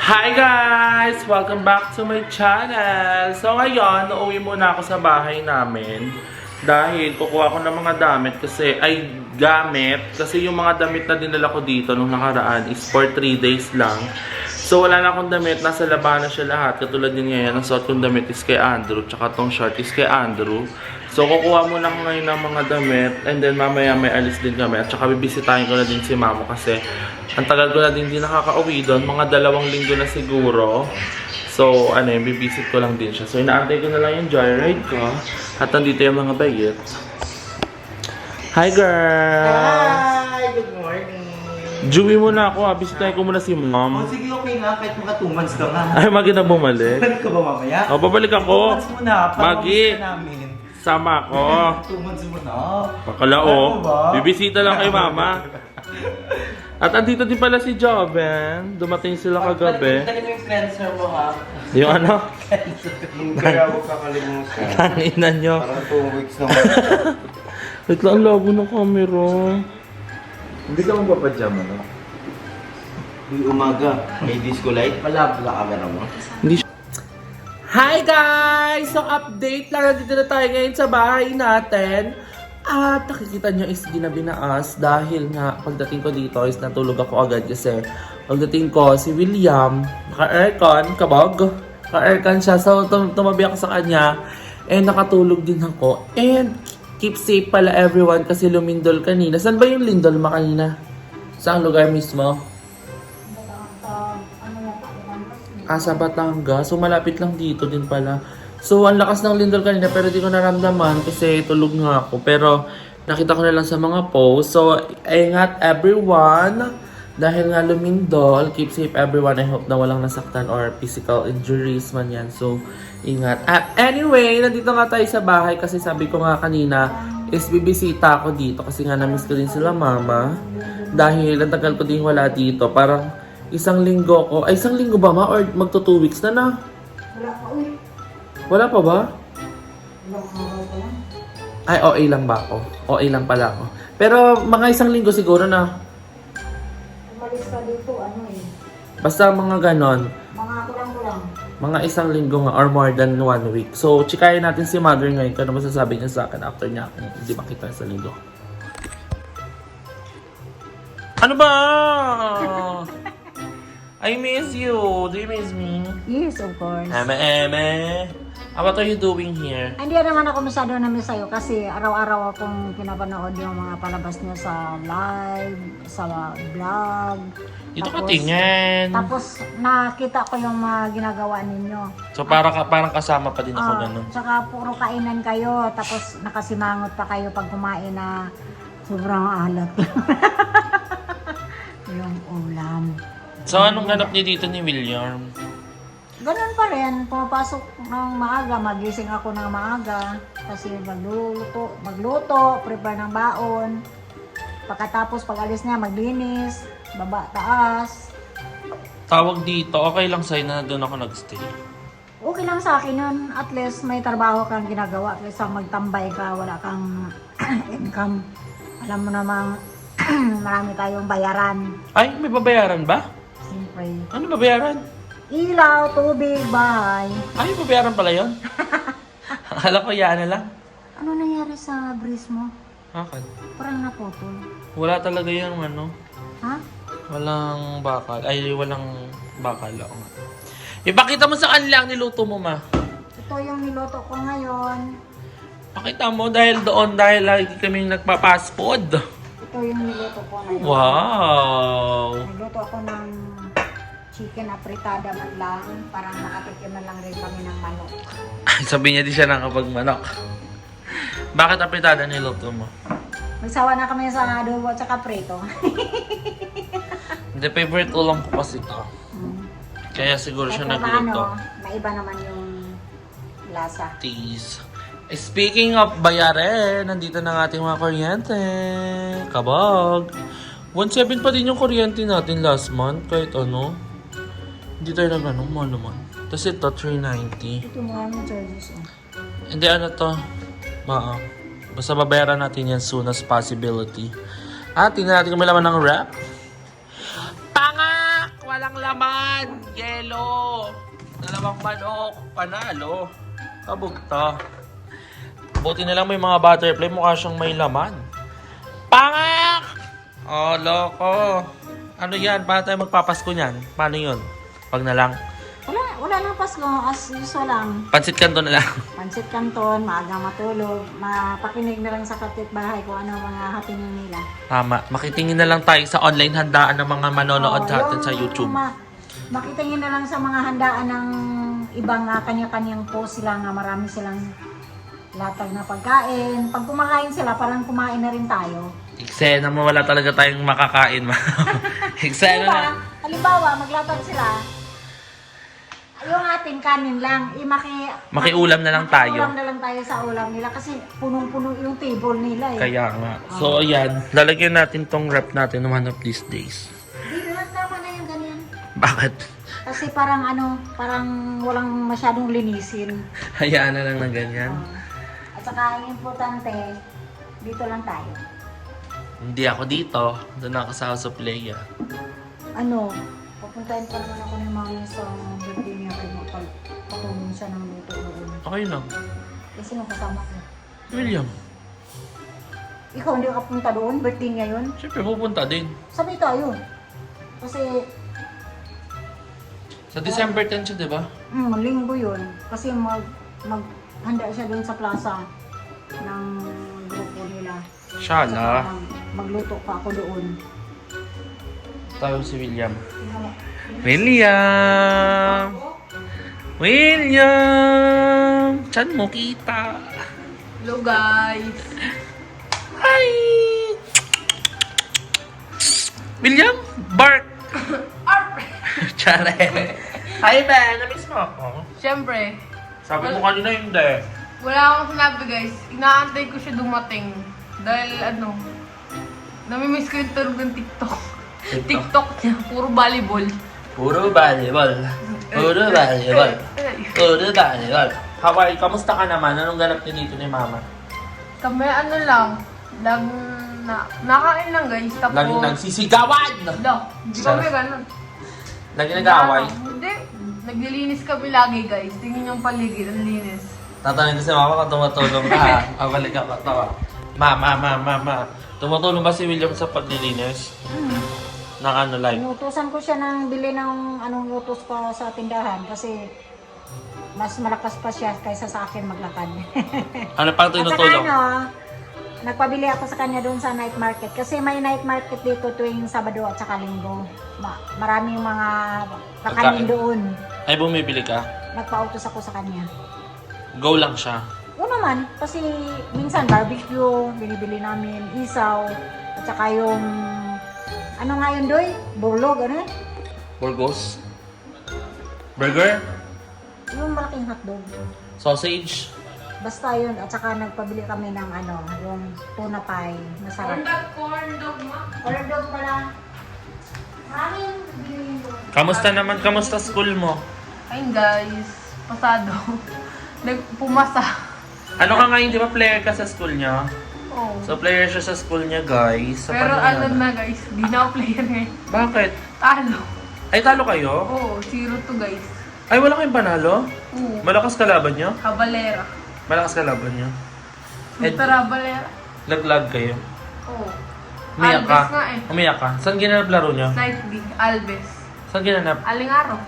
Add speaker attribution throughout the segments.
Speaker 1: Hi guys! Welcome back to my channel! So ngayon, uuwi muna ako sa bahay namin dahil kukuha ko ng mga gamit kasi yung mga damit na dinala ko dito nung nakaraan is for 3 days lang. So wala na akong damit, nasa labanan siya lahat. Katulad din ngayon, ang suot kong damit is kay Andrew, tsaka tong shirt is kay Andrew. So kukuha muna ako ngayon ng mga damit and then mamaya may alis din kami. At tsaka bibisitahin ko na din si Mama kasi ang tagal ko na din nakaka-uwi doon, mga 2 linggo na siguro. So bibisit ko lang din siya. So inaantay ko na lang yung joyride ko. At nandito yung mga bayit. Hi girl!
Speaker 2: Hi! Good morning!
Speaker 1: Joey muna ako, bisitahin ko muna si Mom.
Speaker 2: Oh, sige, okay nga. Kahit mga 2 months ka nga.
Speaker 1: Ay, Magi na bumalik.
Speaker 2: Balik ka ba mamaya?
Speaker 1: O, babalik
Speaker 2: 2
Speaker 1: ako.
Speaker 2: months muna.
Speaker 1: Magi,
Speaker 2: namin.
Speaker 1: sama ako.
Speaker 2: 2 months muna.
Speaker 1: Bakalao.
Speaker 2: Ano ba?
Speaker 1: Bibisita lang kay Mama. At andito din pala si Joven. Dumating sila kagabi.
Speaker 2: Dali mo yung cleanser mo, ha?
Speaker 1: Yung ano?
Speaker 3: Kaya huwag kakalimutan.
Speaker 1: Tanginan nyo.
Speaker 3: Parang 2 weeks naman.
Speaker 1: Wait lang, ang labo ng camera.
Speaker 3: Hindi ka magpapadyama, no? Yung umaga, may disco light. Malabo na camera mo.
Speaker 1: Hindi siya. Hi guys! So update lang, nandito na tayo ngayon sa bahay natin. At nakikita nyo is ginabinaas dahil nga pagdating ko dito is natulog ako agad kasi pagdating ko si William, naka-aircon, kabog. Naka-aircon siya, so tumabi ako sa kanya and nakatulog din ako. And keep safe pala everyone kasi lumindol kanina. Saan ba yung lindol mo kanina? Saan lugar mismo? Sa Batangas. So malapit lang dito din pala. So ang lakas ng lindol kanina pero di ko naramdaman kasi tulog nga ako. Pero nakita ko na lang sa mga posts. So ingat everyone. Dahil nga lumindol, keep safe everyone. I hope na walang nasaktan or physical injuries man yan. So ingat. Anyway, nandito nga tayo sa bahay kasi sabi ko nga kanina is bibisita ako dito kasi nga na-miss ko din sila Mama. Dahil ang tagal ko din wala dito. Parang 1 linggo ko. Ay, 1 linggo ba ma? Or magto 2 weeks na na?
Speaker 4: Wala pa, uy.
Speaker 1: Wala pa ba?
Speaker 4: Ilang araw pa lang.
Speaker 1: Ay, OA lang ba ako? OA lang pala ako. Pero mga 1 linggo siguro na.
Speaker 4: Umalis ka dito,
Speaker 1: Basta mga ganon.
Speaker 4: mga kulang-kulang.
Speaker 1: Mga 1 linggo nga or more than 1 week. So, chikayin natin si Mother ngayon. Kano masasabi niya sa akin after niya akong hindi makita sa linggo. Ano ba? I miss you. Do you miss me?
Speaker 4: Yes, of course.
Speaker 1: Eme. What are you doing here?
Speaker 4: Hindi naman ako masyado na-miss sa'yo kasi araw-araw akong pinapanood yung mga palabas niyo sa live, sa vlog.
Speaker 1: Dito ka tingin.
Speaker 4: Tapos nakita ko yung mga ginagawa ninyo.
Speaker 1: So parang kasama pa din ako ganun.
Speaker 4: Tsaka puro kainan kayo, tapos nakasimangot pa kayo pag kumain na sobrang alat. Yung ulam.
Speaker 1: So anong ganap niyo dito ni William?
Speaker 4: Ganun pa rin, pumapasok ng maaga, magising ako ng maaga kasi magluto, prepare ng baon. Pagkatapos pag alis niya, maglinis, baba, taas.
Speaker 1: Tawag dito, okay lang sa'yo na doon ako nagstay.
Speaker 4: Okay lang sa akin yun, at least may trabaho kang ginagawa kaysa magtambay ka, wala kang income. Alam mo namang marami tayong bayaran.
Speaker 1: Ay, may babayaran ba?
Speaker 4: Siyempre.
Speaker 1: Ano babayaran?
Speaker 4: Ilaw, tubig, bahay.
Speaker 1: Ay, babayaran pala yun? Akala ko yan na lang.
Speaker 4: Ano nangyari sa breeze mo?
Speaker 1: Bakit?
Speaker 4: Parang naputol.
Speaker 1: Wala talaga yung ano.
Speaker 4: Ha?
Speaker 1: Walang bakal. Ay, walang bakal. Oo nga. Ipakita mo sa kanila ang niluto mo, ma.
Speaker 4: Ito yung niluto ko ngayon.
Speaker 1: Pakita mo dahil lagi kaming nagpa-fast food.
Speaker 4: Ito yung niluto ko ngayon.
Speaker 1: Wow!
Speaker 4: Nagluto ako ng chicken apritada man lang. Parang nakatikim na lang rin kami ng manok.
Speaker 1: Sabi niya di siya nakapagmanok. Bakit apritada niluto mo?
Speaker 4: Magsawa na kami sa adobo at saka prito.
Speaker 1: Hindi, favorite ulam ko kasi ito. Kaya siguro siya nagluto.
Speaker 4: Maiba naman yung lasa.
Speaker 1: Tease. Speaking of bayarin, nandito na ang ating mga kuryente. Kabog. 1.7 pa din yung kuryente natin last month. Kahit ano. Hindi tayo na ganun. Mahal naman. Tapos ito, 390.
Speaker 4: Ito mga yung charges.
Speaker 1: Hindi, ano to? Basta babayaran natin yan soon as possibility. Tingnan natin kung may laman ng wrap. Pangak! Walang laman! Yellow! Dalawang manok. Panalo. Kabugta. Buti na lang may mga butterfly. Mukha siyang may laman. Pangak! Oh, loko. Ano yan? Paano tayo magpapasko niyan? Paano yun? Pag na lang.
Speaker 4: Wala lang Pasko, as usual lang.
Speaker 1: Pansit kanto na lang.
Speaker 4: Pansit Canton, maagang matulog, mapakinig na lang sa kapitbahay kung ano mga happening nila.
Speaker 1: Tama. Makitingin na lang tayo sa online handaan ng mga manonood sa atin sa YouTube.
Speaker 4: Makitingin na lang sa mga handaan ng ibang kanya-kanyang post sila nga marami silang latag na pagkain. Pag kumakain sila, parang kumain na rin tayo.
Speaker 1: Eksena mo, wala talaga tayong makakain. Eksena na.
Speaker 4: Halimbawa, maglatag sila, yung ating kanin lang,
Speaker 1: Makiulam na lang tayo.
Speaker 4: Makiulam na lang tayo sa ulam nila kasi punong-puno yung table nila eh.
Speaker 1: Kaya nga. So, ayan. Lalagyan natin tong rep natin one of these days.
Speaker 4: Di naman tama na yung ganyan.
Speaker 1: Bakit?
Speaker 4: Kasi parang parang walang masyadong linisin.
Speaker 1: Hayaan na lang ng ganyan.
Speaker 4: At saka ang importante, dito lang tayo.
Speaker 1: Hindi ako dito. Doon ako sa House of Leia.
Speaker 4: Papuntahin pa naman ako ng mami sa birthday niya kaya patulong siya ng luto doon.
Speaker 1: Okay lang.
Speaker 4: Kasi nung kasama ko.
Speaker 1: William,
Speaker 4: Ikaw hindi ka punta doon? Birthday niya yun?
Speaker 1: syempre pupunta din.
Speaker 4: Sabi tayo. Kasi,
Speaker 1: Sa December 10 siya, di ba?
Speaker 4: linggo yun. Kasi maghanda siya doon sa plaza ng grupo nila.
Speaker 1: Shala.
Speaker 4: Magluto pa ako doon.
Speaker 1: Tayo si William. William! William! Chan mo kita.
Speaker 5: Hello guys!
Speaker 1: Hi! William! Bark! Chare! Hi, Ben! Namiss mo ako?
Speaker 5: Siyempre,
Speaker 1: Sabi mo kanina hindi.
Speaker 5: wala akong sinabi guys. Inaantay ko siya dumating. Dahil namimiss ko yung turog ng TikTok. TikTok niya, puro volleyball.
Speaker 1: Puro volleyball. Puro volleyball. Puro volleyball. Hawaii, kamusta ka naman? Anong ganap niyo dito ni Mama?
Speaker 5: Kami nakain lang guys. Tapos,
Speaker 1: Laging nagsisigawan!
Speaker 5: Hindi kami ganun.
Speaker 1: Laging nag-aaway.
Speaker 5: Hindi. Naglilinis kami lagi guys. Tingin yung paligid, ang linis.
Speaker 1: Tatanungin ko si Mama kung tumutulong ka. Pabalik ako tawa. Mama. Tumutulong ba si William sa paglilinis? Ng ano like?
Speaker 4: Inutusan ko siya ng bili ng anong utos ko sa tindahan kasi mas malakas pa siya kaysa sa akin maglakad.
Speaker 1: Ano pang
Speaker 4: At saka
Speaker 1: tinutulong?
Speaker 4: nagpabili ako sa kanya doon sa night market kasi may night market dito tuwing Sabado at saka Linggo. Maraming mga kakanin
Speaker 1: Pagkain.
Speaker 4: doon.
Speaker 1: Ay, bumibili ka?
Speaker 4: Nagpautos ako sa kanya.
Speaker 1: Go lang siya.
Speaker 4: Oo naman, kasi minsan barbecue, binibili namin, isaw, at saka yung, ano nga yun doy? Burlog, ano yun?
Speaker 1: Burgos? Burger?
Speaker 4: Yung malaking hotdog.
Speaker 1: Sausage?
Speaker 4: Basta yun, at saka nagpabili kami ng yung tuna pie, masarap.
Speaker 5: Corn dog ma.
Speaker 4: Corn dog pala. Maraming bilhin doon.
Speaker 1: Kamusta naman? Kamusta school mo?
Speaker 5: Ayun guys, pasado. Nagpumasa.
Speaker 1: Ano ka ngayon, di ba player ka sa school niya?
Speaker 5: Oh.
Speaker 1: So player siya sa school niya, guys. Sa
Speaker 5: Pero
Speaker 1: Panila.
Speaker 5: na guys, di na ako player ngayon.
Speaker 1: Bakit?
Speaker 5: Talo.
Speaker 1: Ay, talo kayo?
Speaker 5: Oo, 0-2 guys.
Speaker 1: Ay, wala kayong panalo?
Speaker 5: Oo.
Speaker 1: Malakas kalaban niyo?
Speaker 5: Cabalera.
Speaker 1: Malakas kalaban niyo?
Speaker 5: Ultra Cabalera.
Speaker 1: Laglag kayo?
Speaker 5: Oo.
Speaker 1: Umiyak ka?
Speaker 5: Albes nga eh.
Speaker 1: Umiyak ka? Saan ginanap laro niyo?
Speaker 5: Night League, Alves.
Speaker 1: Saan ginanap?
Speaker 5: Aling araw.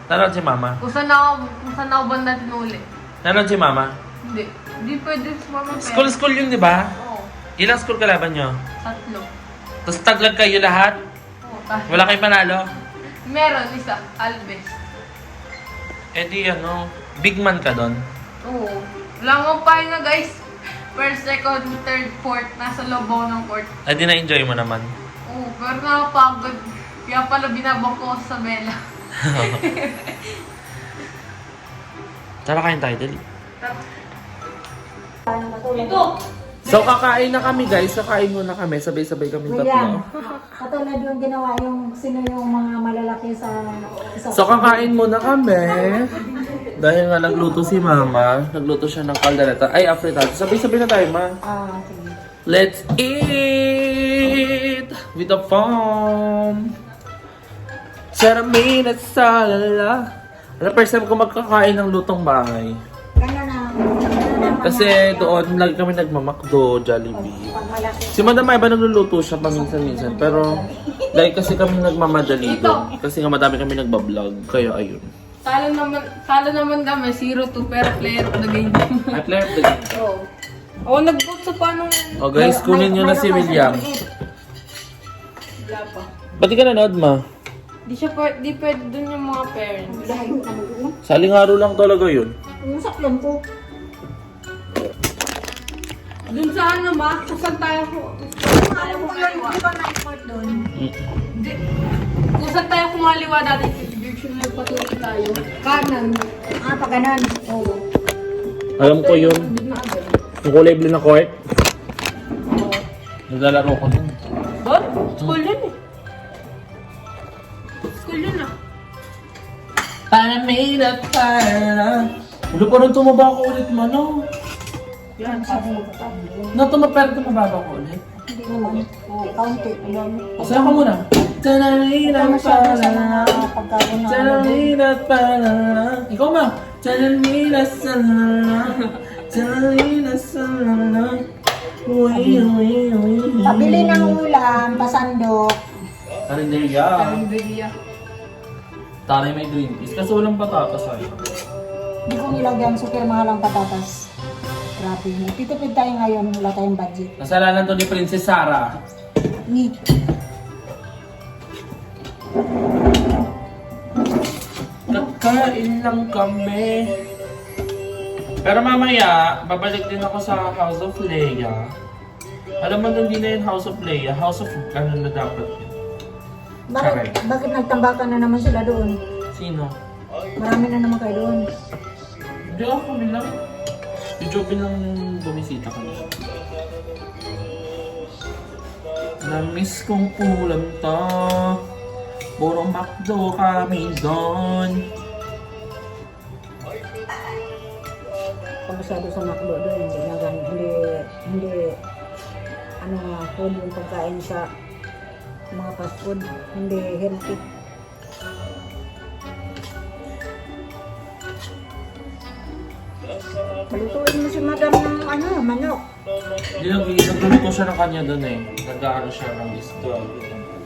Speaker 1: Nanood si Mama?
Speaker 5: Kung saan ako banda tinuli.
Speaker 1: Nanood si Mama?
Speaker 5: Hindi. Hindi pwede sumama pera.
Speaker 1: School yun, di ba?
Speaker 5: Oo.
Speaker 1: Ilang school kalaban niyo?
Speaker 5: 3.
Speaker 1: Tapos taglag kayo lahat?
Speaker 5: Oo. Kahit.
Speaker 1: Wala kayong panalo?
Speaker 5: Meron isa, Alves.
Speaker 1: Eh di big man ka doon.
Speaker 5: Oo. Wala akong pahinga guys. First, second, third, fourth. Nasa loob ako ng court.
Speaker 1: Eh di na-enjoy mo naman.
Speaker 5: Oo. Pero nakapagod. Kaya pala binabang ko sa Bella.
Speaker 1: Tara kain tayo, dali.
Speaker 5: Ito!
Speaker 1: So kakain na kami guys, kakain muna kami, sabay-sabay kami
Speaker 4: William,
Speaker 1: tatlo.
Speaker 4: katulad yung ginawa sino yung mga malalaki sa
Speaker 1: So kakain muna kami. Dahil nga nagluto si Mama, nagluto siya ng kaldereta. Ay, afritada. Sabay-sabay na tayo, Ma.
Speaker 4: sige.
Speaker 1: Let's eat with the fun. Charamina salala. Ano, first time ko magkakain ng lutong bahay.
Speaker 4: Gano'n na.
Speaker 1: Kasi doon, lagi kami nagmamakdo, Jollibee.
Speaker 4: Pag malaki.
Speaker 1: Si Madam Eva nagluluto siya paminsan-minsan. Pero, lagi kasi kami nagmamadali doon. Kasi nga madami kami nagbablog. Kaya ayun.
Speaker 5: Talo naman kami, 0-2, pero player of the game.
Speaker 1: I play of the game.
Speaker 5: Oo. Ako nag-vote sa paano.
Speaker 1: Oh guys, kunin nyo na si William.
Speaker 5: Wala pa.
Speaker 1: Ba't di ka nanood, ma?
Speaker 5: Di pwede dun yung mga parents.
Speaker 4: Dahil na mag-uun.
Speaker 1: Salingaro lang talaga yun.
Speaker 4: Umusak yan po.
Speaker 5: Dun sa ano ma, kung saan tayo
Speaker 4: Alam mo yun, hindi ba na-import doon?
Speaker 5: kung saan tayo kumaliwa dati, direction na patuloy tayo. Kanan.
Speaker 4: Ah, pag ganun. Oo.
Speaker 1: Alam ko yun.
Speaker 5: Na agad.
Speaker 1: Yung kulay blue na court. Naglalaro ko dun.
Speaker 5: Ba't? School yun eh. School yun ah.
Speaker 1: Para. Ulo pa rin tumaba ko ulit, mano.
Speaker 4: Yan, sabi ko pa.
Speaker 1: Pero tumababa ko ulit.
Speaker 4: Hindi naman. Oo, kaunti. Alam.
Speaker 1: Pasaya ka muna. Tanarina
Speaker 4: Masyado sa
Speaker 1: para.
Speaker 4: mga pagkaroon na.
Speaker 1: Tanarina para. Ikaw ma. Tanarina sana. Tanarina sana. Uy.
Speaker 4: Pabili ng ulam, pasandok.
Speaker 1: Karinderya.
Speaker 5: Karinderya.
Speaker 1: Taray may green peas. Kasi walang patatas ay.
Speaker 4: Hindi ko nilagyan super mahal ang patatas. Grabe. Nagtitipid tayo ngayon, wala tayong budget.
Speaker 1: Nasalanan to ni Princess Sarah.
Speaker 4: Ni.
Speaker 1: Nagkain lang kami. Pero mamaya, babalik din ako sa House of Leia. Alam mo, hindi na yun House of Leia. House of ano na dapat yun.
Speaker 4: Bakit nagtambakan na naman sila doon?
Speaker 1: Sino?
Speaker 4: Marami na naman kayo doon.
Speaker 1: Hindi ako kami lang. Si Jopin lang bumisita ka na. Na-miss kong ulam to. Puro McDo kami doon.
Speaker 4: Pagkasado sa McDo doon, hindi, ano nga, food yung pagkain sa mga fast food, hindi healthy. Palutuin mo si madam ng ano, manok.
Speaker 1: Nagluluto siya ng kanya doon eh. Nag-aano siya ng isda.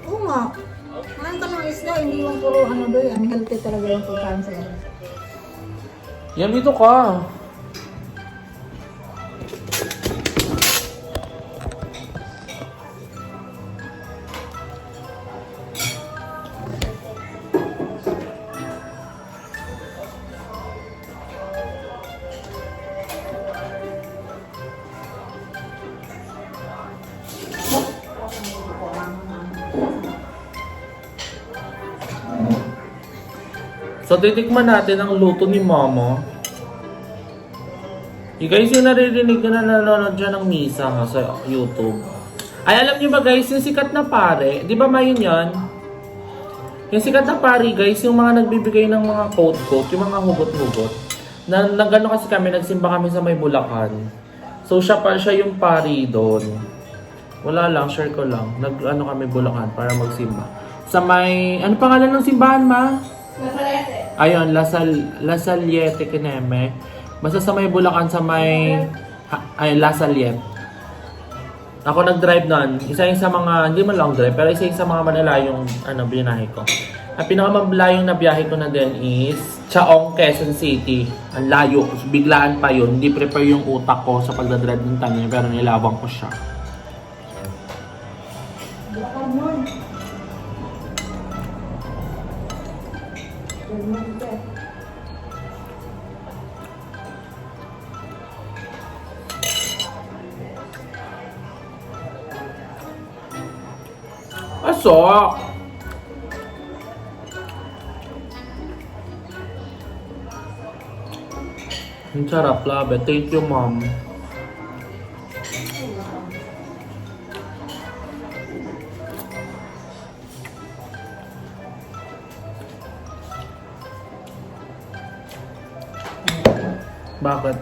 Speaker 4: Oo nga. Kumain ka ng isda, hindi yung puro ano doon, unhealthy talaga yung pagkain sa labas.
Speaker 1: Yan, dito ka. So, titikman natin ang luto ni Mama. You guys, yung naririnig ko na nanonood dyan ng misa ha, sa YouTube. Ay, alam niyo ba guys, yung sikat na pare, di ba mayon yan? Yung sikat na pare guys, yung mga nagbibigay ng mga coat-coat, yung mga hugot-hugot. Nagano kasi kami, nagsimba kami sa may Bulacan. So, siya yung pari doon. Wala lang, share ko lang. Nag-ano kami Bulacan para magsimba. Sa may, ano pangalan ng simbahan, ma? Ayun, La Saliete Kineme. Basta sa may Bulacan, sa may La Saliete. Ako nag-drive nun. Isa yung sa mga, hindi man long drive, pero isa yung sa mga malalayong binahe ko. Ang pinakamalayong na biyahe ko na din is Chaong, Quezon City. Ang layo. Biglaan pa yun. Hindi prepare yung utak ko sa pagdadrive ng tanong, pero nilabang ko siya. Asok! Ang sarap, labe. Thank you, mom. Bakit?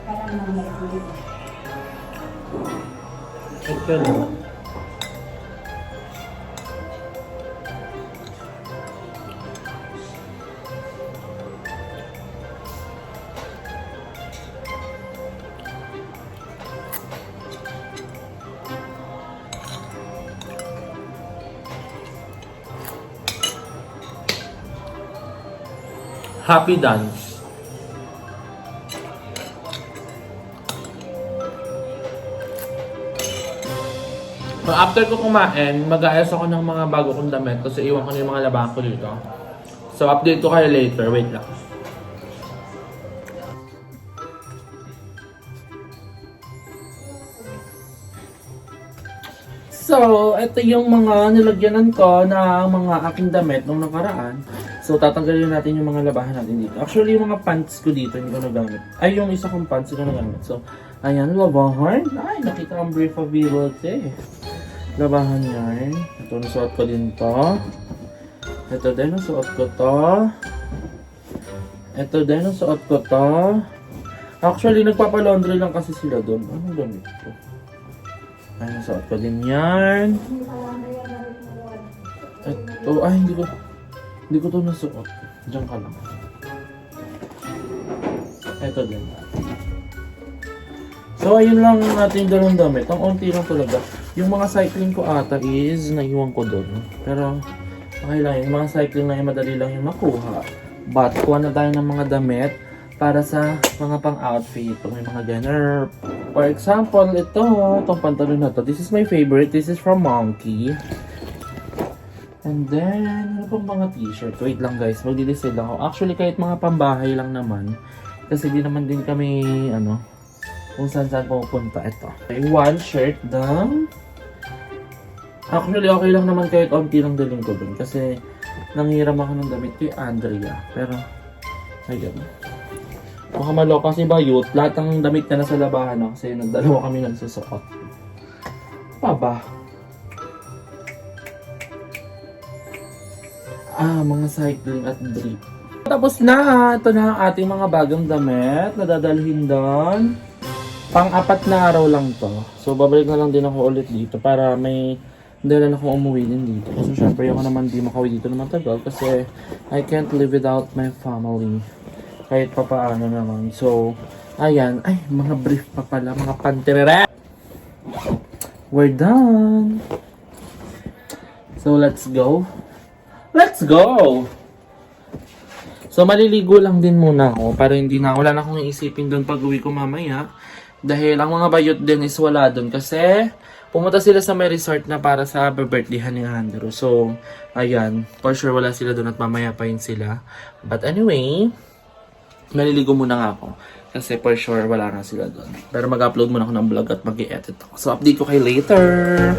Speaker 4: Parang mga malikulit.
Speaker 1: Okay lang. Happy dance. So after ko kumain, mag-aayos ako ng mga bago kong damit kasi iwan ko na yung mga labahan ko dito. So update ko kayo later. Wait lang. So, ito yung mga nilagyanan ko na mga aking damit nung nakaraan. So, tatanggalin natin yung mga labahan natin dito. Actually, yung mga pants ko dito, hindi ko nagamit. Ay, yung isa kong pants, hindi ko nagamit. So, ayan, labahan. Ay, nakita ang briefability. Labahan yan. Ito, nasuot ko din to. Ito din, nasuot ko to. Ito din, nasuot ko to. Actually, nagpapalaundry lang kasi sila doon. Anong gamit ko? Ay, nasuot ko din yan. Ito, ay, hindi ko to nasuot. Diyan ka lang. Ito din. So, ayun lang natin dalawang damit. Ang unti lang talaga. Yung mga cycling ko ata is naiwan ko doon. Pero, okay lang. Yung mga cycling na yung madali lang yung makuha. But, kuha na tayo ng mga damit para sa mga pang-outfit. Pag may mga ganner. For example, itong pantalon na to. This is my favorite. This is from Monkey. And then, ano pang mga t-shirt? Wait lang guys, magdi-decide ako. Actually, kahit mga pambahay lang naman. Kasi di naman din kami, kung saan pupunta. Ito. Okay, one shirt lang. Actually, okay lang naman kahit onti lang daling ko dun. Kasi, nanghiram ako ng damit kay Andrea. Pero, ayun. Baka maloka kasi ba youth, lahat ng damit na nasa labahan kasi nagdalawa kami nagsusuot. Pa ba? Mga cycling at drip. Tapos na! Ito na ang ating mga bagong damit na dadalhin doon. Pang-4 na araw lang to. So, babalik na lang din ako ulit dito para may dahilan akong umuwi din dito. Kasi syempre ako naman di makauwi dito na matagal kasi I can't live without my family. Kahit pa paano naman. So, ayan. Ay, mga brief pa pala. Mga pantirere. We're done. So, let's go. Let's go! So, maliligo lang din muna ako para hindi na, wala na akong iisipin doon pag uwi ko mamaya. Dahil ang mga bayot din is wala doon kasi pumunta sila sa may resort na para sa birthdayhan ni Andrew. So, ayan. For sure wala sila doon at mamaya pa yun sila. But anyway, maliligo muna nga ako. Kasi for sure wala na sila doon. Pero mag-upload muna ako ng vlog at mag-i-edit ako. So, update ko kayo later!